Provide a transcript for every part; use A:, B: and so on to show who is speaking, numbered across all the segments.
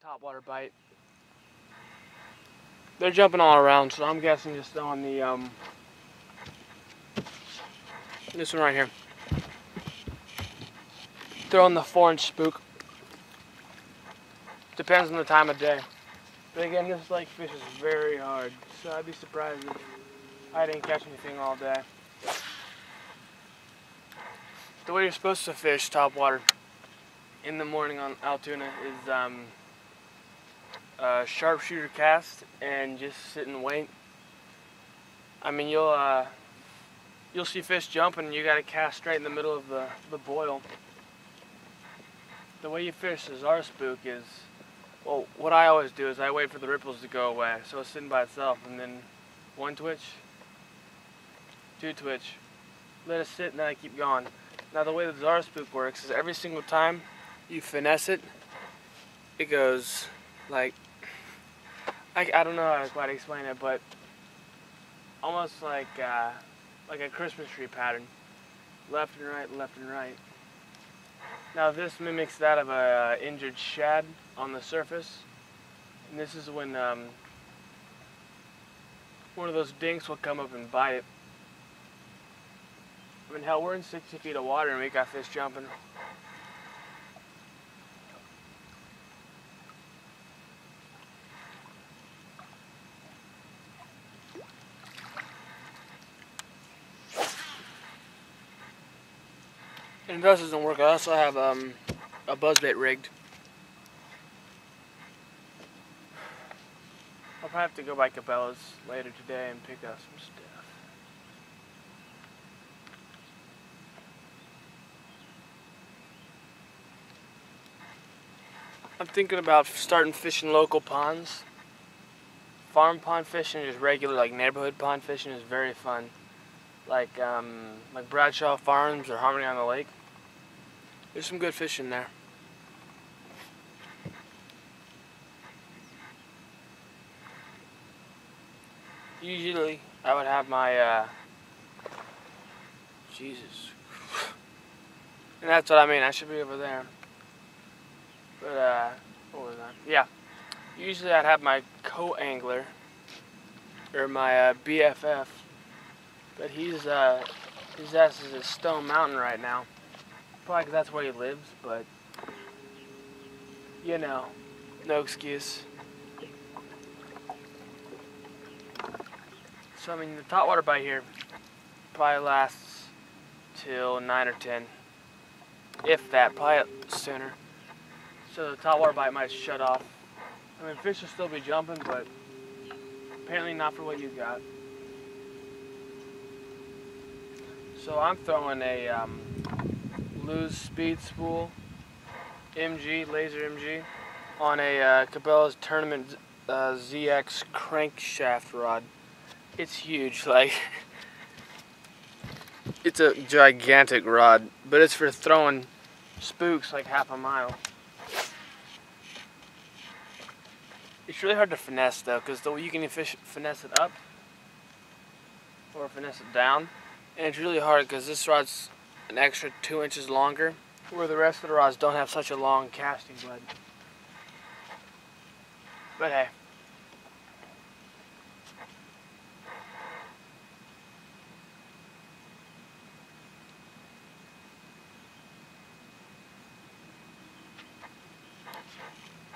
A: topwater bite. They're jumping all around, so I'm guessing just on the this one right here. Throwing the 4-inch spook. Depends on the time of day. But again, this lake fish is very hard, so I'd be surprised if I didn't catch anything all day. The way you're supposed to fish topwater in the morning on Allatoona is a sharpshooter cast and just sit and wait. I mean, you'll see fish jumping and you gotta cast straight in the middle of the boil. The way you fish is our spook is, well, what I always do is I wait for the ripples to go away. So it's sitting by itself, and then 1 twitch, 2 twitch, let it sit, and then I keep going. Now the way the Czar spook works is every single time you finesse it, it goes like, I don't know how to quite explain it, but almost like a Christmas tree pattern, left and right, left and right. Now this mimics that of a injured shad on the surface, and this is when one of those dinks will come up and bite it. I mean, hell, we're in 60 feet of water and we got fish jumping. And if this doesn't work, I also have a buzzbait rigged. I'll probably have to go by Cabela's later today and pick up some stuff. I'm thinking about starting fishing local ponds. Farm pond fishing, just regular like neighborhood pond fishing is very fun. Like Bradshaw Farms or Harmony on the Lake. There's some good fish in there. Usually I would have my Jesus. And that's what I mean, I should be over there. But what was that? Yeah. Usually I'd have my co-angler or my BFF. But his ass is at Stone Mountain right now. Probably because that's where he lives, but you know, no excuse. So I mean, the topwater bite here probably lasts till 9 or 10, if that, probably sooner. So the topwater bite might shut off. I mean, fish will still be jumping, but apparently not for what you got. So I'm throwing a Lose Speed Spool MG, laser MG, on a Cabela's Tournament ZX crankshaft rod. It's huge, like, it's a gigantic rod, but it's for throwing spooks like half a mile. It's really hard to finesse though, because you can finesse it up or finesse it down. And it's really hard because this rod's an extra 2 inches longer, where the rest of the rods don't have such a long casting blade. But hey.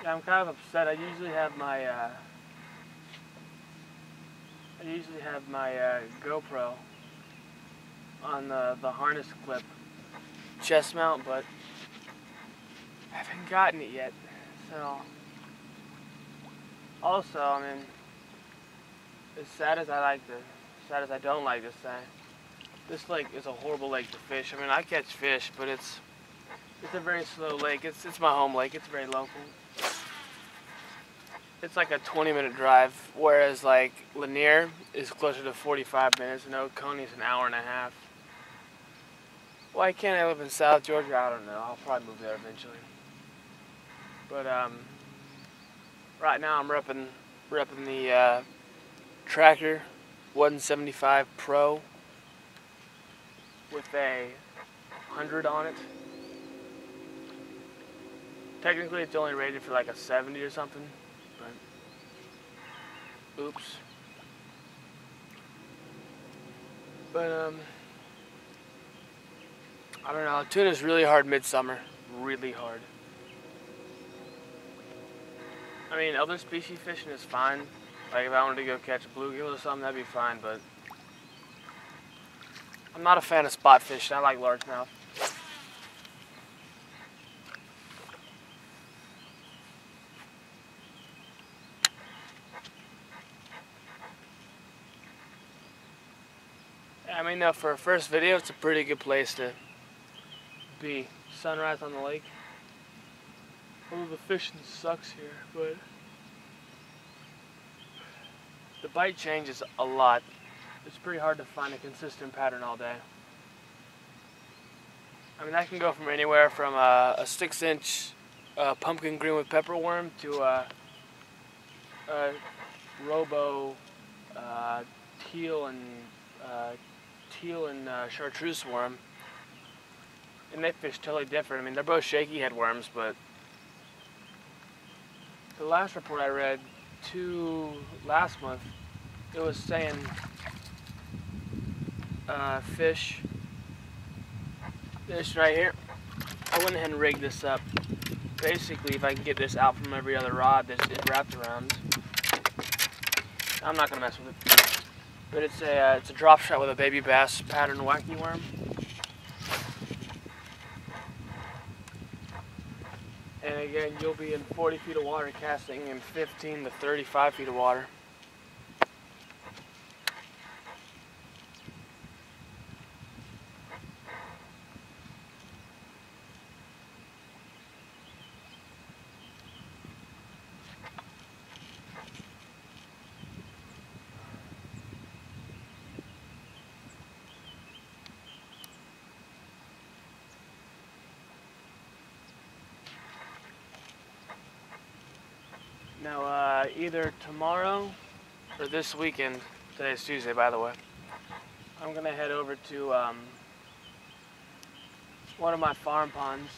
A: Yeah, I'm kind of upset. I usually have my GoPro on the harness clip chest mount, but I haven't gotten it yet. So also, I mean, as sad as I don't like this thing, this lake is a horrible lake to fish. I mean, I catch fish, but it's a very slow lake. It's my home lake. It's very local. It's like a 20-minute drive, whereas like Lanier is closer to 45 minutes, and Oconee is an hour and a half. Why can't I live in South Georgia? I don't know. I'll probably move there eventually. But right now I'm repping the Tracker 175 Pro with a 100 on it. Technically, it's only rated for like a 70 or something, but oops. But I don't know. Tuna's really hard midsummer, really hard. I mean, other species fishing is fine. Like if I wanted to go catch a bluegill or something, that'd be fine. But I'm not a fan of spot fishing. I like largemouth. I mean, though, for a first video, it's a pretty good place to be. Sunrise on the lake. Although the fishing sucks here, but the bite changes a lot. It's pretty hard to find a consistent pattern all day. I mean, that can go from anywhere from a 6-inch pumpkin green with pepper worm to a robo teal and chartreuse worm. And they fish totally different. I mean, they're both shaky head worms, but the last report I read last month, it was saying fish, this right here, I went ahead and rigged this up. Basically, if I can get this out from every other rod that is wrapped around, I'm not going to mess with it. But it's a drop shot with a baby bass pattern wacky worm. And again, you'll be in 40 feet of water casting in 15 to 35 feet of water. Now, either tomorrow or this weekend, today's Tuesday by the way, I'm going to head over to one of my farm ponds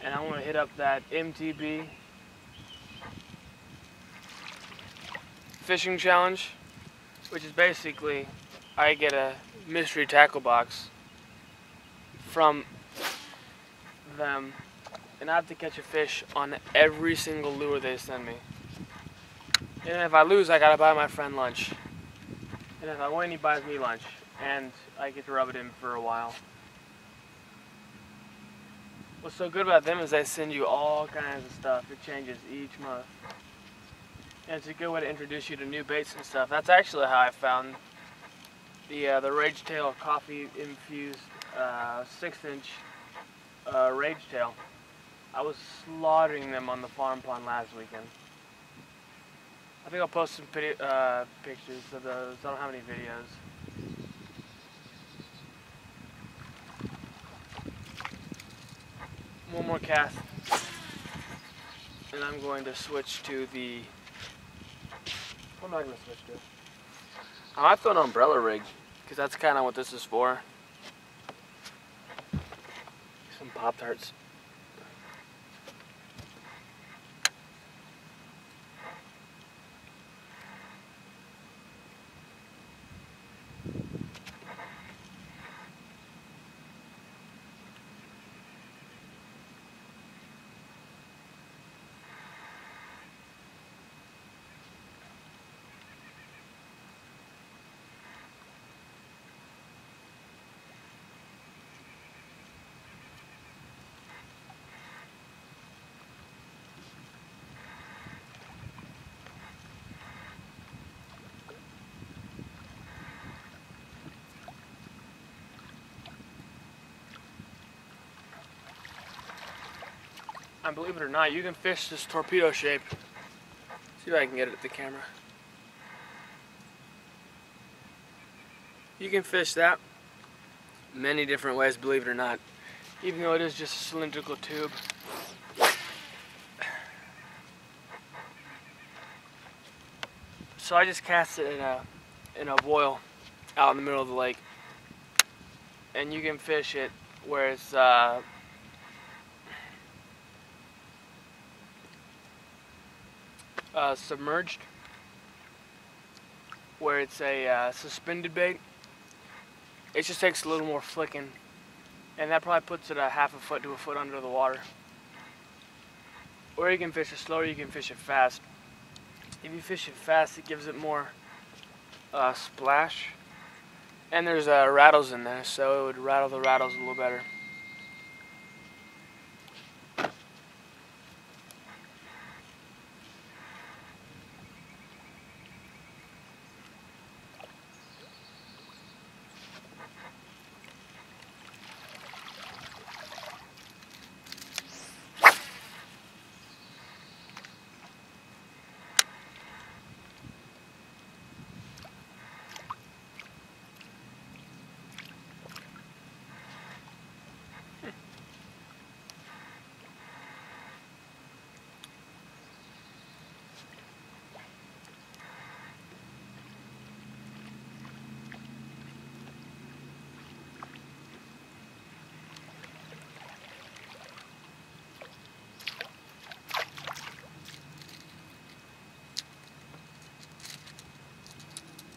A: and I'm going to hit up that MTB fishing challenge, which is basically I get a mystery tackle box from them and I have to catch a fish on every single lure they send me. And if I lose, I gotta buy my friend lunch. And if I win, he buys me lunch. And I get to rub it in for a while. What's so good about them is they send you all kinds of stuff. It changes each month. And it's a good way to introduce you to new baits and stuff. That's actually how I found the Rage Tail coffee infused 6-inch Rage Tail. I was slaughtering them on the farm pond last weekend. I think I'll post some pictures of those. I don't have any videos. One more cast. And I'm going to switch to the... What am I going to switch to? I might throw an umbrella rig, because that's kind of what this is for. Some Pop-Tarts. And believe it or not, you can fish this torpedo shape. See if I can get it at the camera. You can fish that many different ways, believe it or not. Even though it is just a cylindrical tube. So I just cast it in a boil out in the middle of the lake. And you can fish it where it's submerged, where it's a suspended bait. It just takes a little more flicking, and that probably puts it a half a foot to a foot under the water. Or you can fish it slow, or you can fish it fast. If you fish it fast, it gives it more splash, and there's rattles in there, so it would rattle the rattles a little better.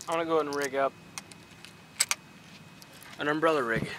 A: I'm gonna go ahead and rig up an umbrella rig.